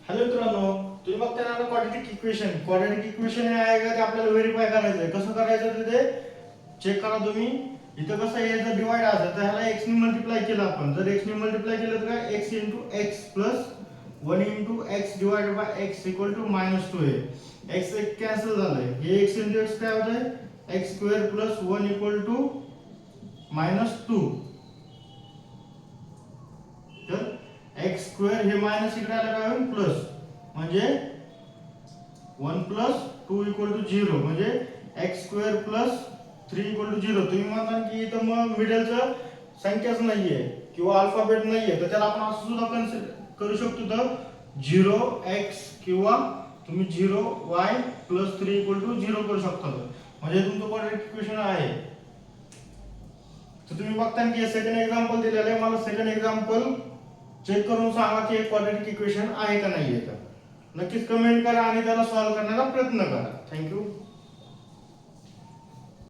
Hello मित्रांनो, तुम्ही बघताय ना क्वाड्रॅटिक इक्वेशन हे आहे का ते आपल्याला व्हेरीफाय करायचं आहे. कसं करायचं ते चेक करा तुम्ही. इथं कसं आहे, जर डिवाइड असेल तर ह्याला x ने मल्टिप्लाय केलं आपण. जर x ने मल्टिप्लाय केलं तर काय x * x plus 1 * x divided by x equal to -2 आहे. x एक कॅन्सल झालंय. हे x * x काय होतंय x² प्लस 1 इक्वल टू -2. तर x² हे मायनस इकडे आलं काय होईल प्लस, म्हणजे 1 प्लस 2 इक्वल टू 0, म्हणजे x² प्लस 3 इक्वल टू 0. तुम्ही म्हणता की इथं मग मिडलचं संख्याच नाहीये किंवा अल्फाबेट नाहीये, तर त्याला आपण असं सुद्धा कन्सिडर करू शकतो. तर 0x किंवा तुम्ही 0y प्लस 3 इक्वल टू 0 करू शकता. म्हणजे तुमचं क्वाड्रॅटिक इक्वेशन आहे. तर तुम्ही बघता की सेकंड एक्झाम्पल दिलेलं आहे. मला सेकंड एक्झाम्पल चेक करून सांगा की एक क्वाड्रॅटिक इक्वेशन आहे का नाही आहे. तर नक्कीच कमेंट करा आणि त्याला सॉल्व्ह करण्याचा प्रयत्न करा. थँक्यू.